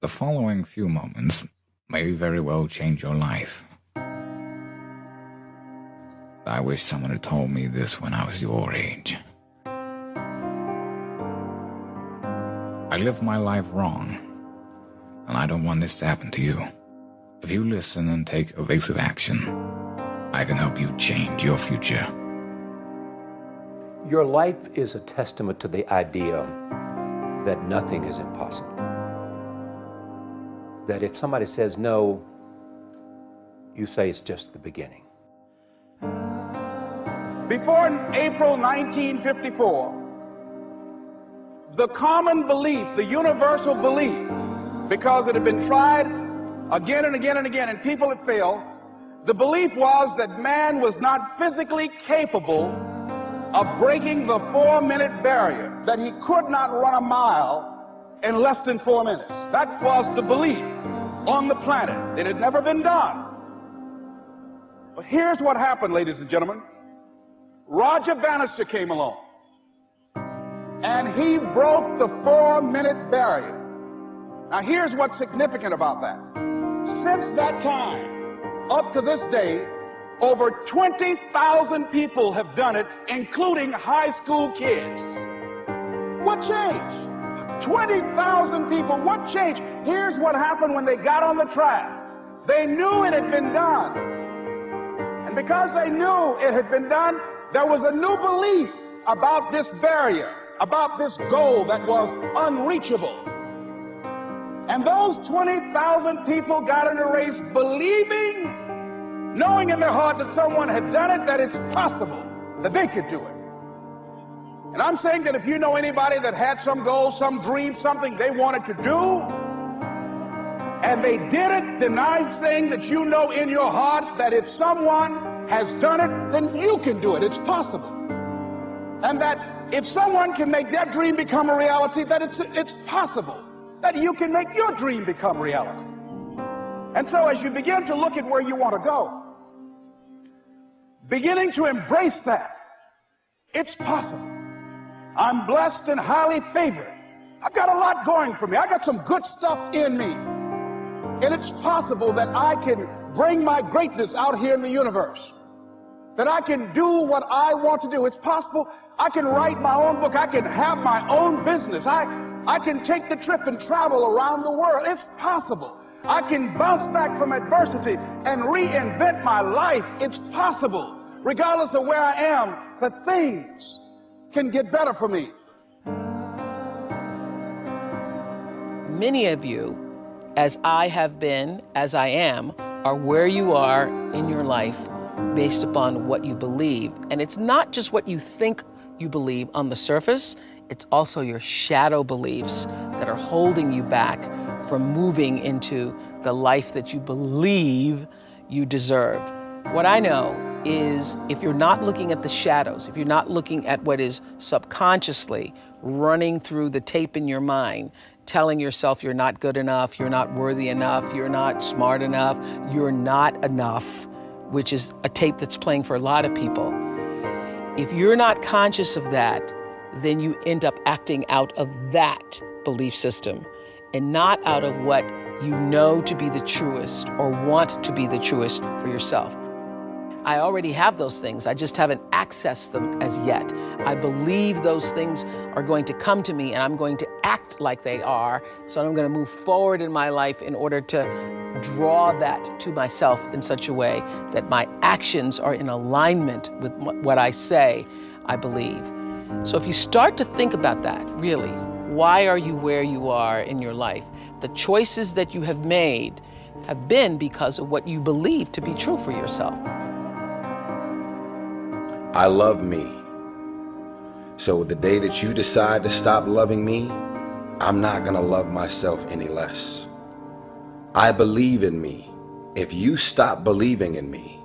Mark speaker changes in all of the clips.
Speaker 1: The following few moments may very well change your life. I wish someone had told me this when I was your age. I lived my life wrong, and I don't want this to happen to you. If you listen and take evasive action, I can help you change your future.
Speaker 2: Your life is a testament to the idea that nothing is impossible. That if somebody says no, you say it's just the beginning.
Speaker 3: Before April 1954, the common belief, the universal belief, because it had been tried again and again and again and people had failed, the belief was that man was not physically capable of breaking the 4-minute barrier, that he could not run a mile in less than 4 minutes. That was the belief on the planet. It had never been done. But here's what happened, ladies and gentlemen. Roger Bannister came along, and he broke the 4-minute barrier. Now here's what's significant about that. Since that time, up to this day, over 20,000 people have done it, including high school kids. What changed? 20,000 people, what changed? Here's what happened when they got on the track. They knew it had been done. And because they knew it had been done, there was a new belief about this barrier, about this goal that was unreachable. And those 20,000 people got in a race believing, knowing in their heart that someone had done it, that it's possible, that they could do it. And I'm saying that if you know anybody that had some goal, some dream, something they wanted to do, and they did it, then I'm saying that you know in your heart that if someone has done it, then you can do it. It's possible. And that if someone can make their dream become a reality, that it's possible that you can make your dream become reality. And so as you begin to look at where you want to go, beginning to embrace that, it's possible. I'm blessed and highly favored. I've got a lot going for me. I got some good stuff in me. And it's possible that I can bring my greatness out here in the universe. That I can do what I want to do. It's possible I can write my own book. I can have my own business. I can take the trip and travel around the world. It's possible. I can bounce back from adversity and reinvent my life. It's possible. Regardless of where I am, that things can get better for me.
Speaker 4: Many of you, as I have been, as I am, are where you are in your life based upon what you believe. And it's not just what you think you believe on the surface, it's also your shadow beliefs that are holding you back from moving into the life that you believe you deserve. What I know is if you're not looking at the shadows, if you're not looking at what is subconsciously running through the tape in your mind, telling yourself you're not good enough, you're not worthy enough, you're not smart enough, you're not enough, which is a tape that's playing for a lot of people. If you're not conscious of that, then you end up acting out of that belief system and not out of what you know to be the truest or want to be the truest for yourself. I already have those things. I just haven't accessed them as yet. I believe those things are going to come to me and I'm going to act like they are. So I'm going to move forward in my life in order to draw that to myself in such a way that my actions are in alignment with what I say I believe. So if you start to think about that, really, why are you where you are in your life? The choices that you have made have been because of what you believe to be true for yourself.
Speaker 5: I love me. So the day that you decide to stop loving me, I'm not gonna love myself any less. I believe in me. If you stop believing in me,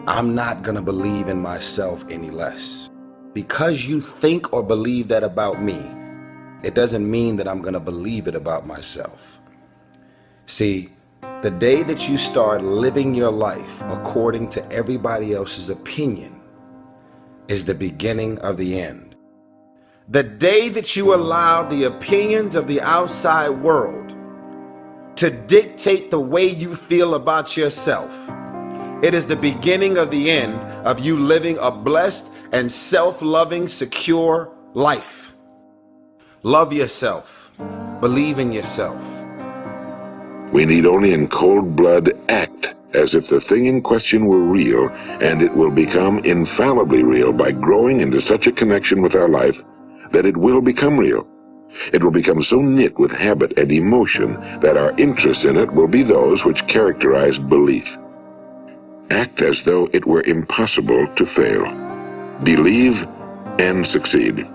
Speaker 5: I'm not gonna believe in myself any less. Because you think or believe that about me, it doesn't mean that I'm gonna believe it about myself. See, the day that you start living your life according to everybody else's opinion is the beginning of the end. The day that you allow the opinions of the outside world to dictate the way you feel about yourself. It is the beginning of the end of you living a blessed and self-loving, secure life. Love yourself. Believe in yourself.
Speaker 6: We need only in cold blood act as if the thing in question were real, and it will become infallibly real by growing into such a connection with our life that it will become real. It will become so knit with habit and emotion that our interest in it will be those which characterize belief. Act as though it were impossible to fail. Believe and succeed.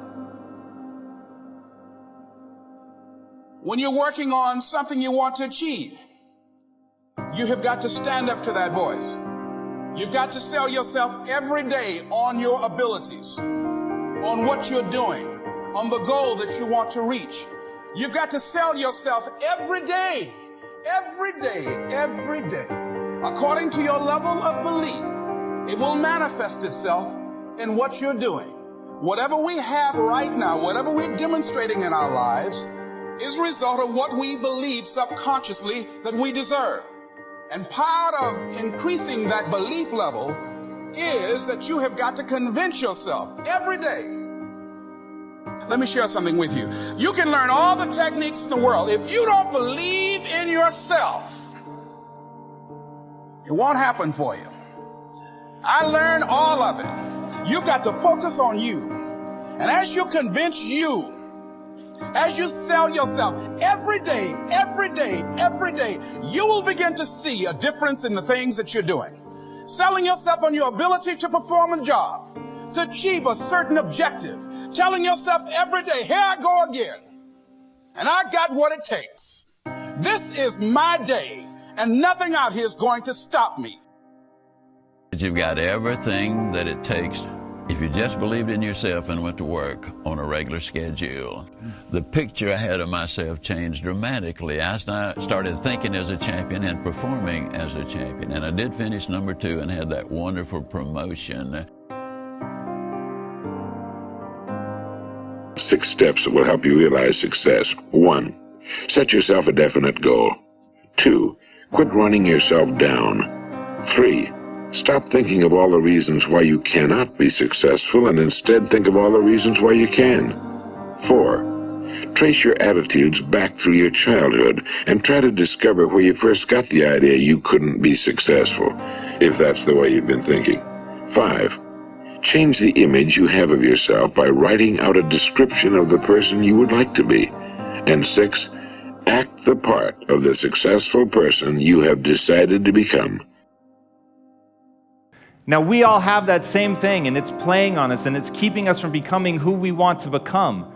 Speaker 3: When you're working on something you want to achieve, you have got to stand up to that voice. You've got to sell yourself every day on your abilities, on what you're doing, on the goal that you want to reach. You've got to sell yourself every day, every day, every day. According to your level of belief, it will manifest itself in what you're doing. Whatever we have right now, whatever we're demonstrating in our lives, is a result of what we believe subconsciously that we deserve. And part of increasing that belief level is that you have got to convince yourself every day. Let me share something with you. You can learn all the techniques in the world. If you don't believe in yourself, it won't happen for you. I learned all of it. You've got to focus on you. And as you convince you, as you sell yourself every day, every day, every day, you will begin to see a difference in the things that you're doing. Selling yourself on your ability to perform a job, to achieve a certain objective. Telling yourself every day, here I go again. And I got what it takes. This is my day, and nothing out here is going to stop me.
Speaker 7: You've got everything that it takes if you just believed in yourself and went to work on a regular schedule. The picture I had of myself changed dramatically. I started thinking as a champion and performing as a champion. And I did finish number 2 and had that wonderful promotion.
Speaker 6: 6 steps that will help you realize success. 1. Set yourself a definite goal. 2. Quit running yourself down. 3. Stop thinking of all the reasons why you cannot be successful and instead think of all the reasons why you can. 4. Trace your attitudes back through your childhood and try to discover where you first got the idea you couldn't be successful, if that's the way you've been thinking. 5. Change the image you have of yourself by writing out a description of the person you would like to be. And 6. Act the part of the successful person you have decided to become.
Speaker 8: Now, we all have that same thing, and it's playing on us, and it's keeping us from becoming who we want to become.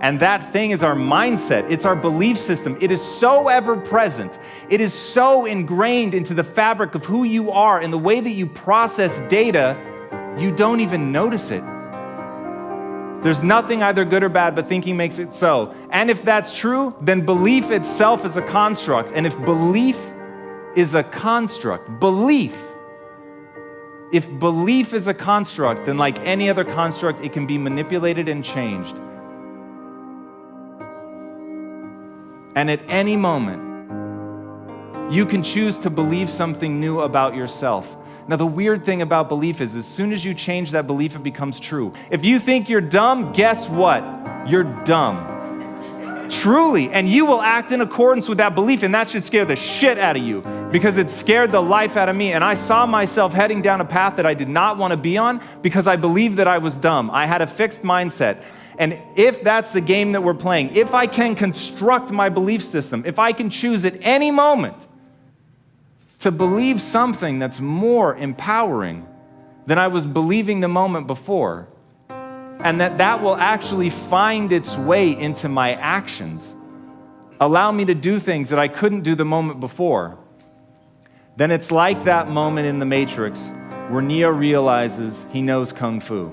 Speaker 8: And that thing is our mindset. It's our belief system. It is so ever present. It is so ingrained into the fabric of who you are and the way that you process data, you don't even notice it. There's nothing either good or bad, but thinking makes it so. And if that's true, then belief itself is a construct. And if belief is a construct, if belief is a construct, then like any other construct, it can be manipulated and changed. And at any moment, you can choose to believe something new about yourself. Now, the weird thing about belief is as soon as you change that belief, it becomes true. If you think you're dumb, guess what? You're dumb. Truly. And you will act in accordance with that belief, and that should scare the shit out of you because it scared the life out of me. And I saw myself heading down a path that I did not want to be on because I believed that I was dumb. I had a fixed mindset. And if that's the game that we're playing, if I can construct my belief system, if I can choose at any moment to believe something that's more empowering than I was believing the moment before, and that will actually find its way into my actions, allow me to do things that I couldn't do the moment before, then it's like that moment in The Matrix where Neo realizes he knows Kung Fu.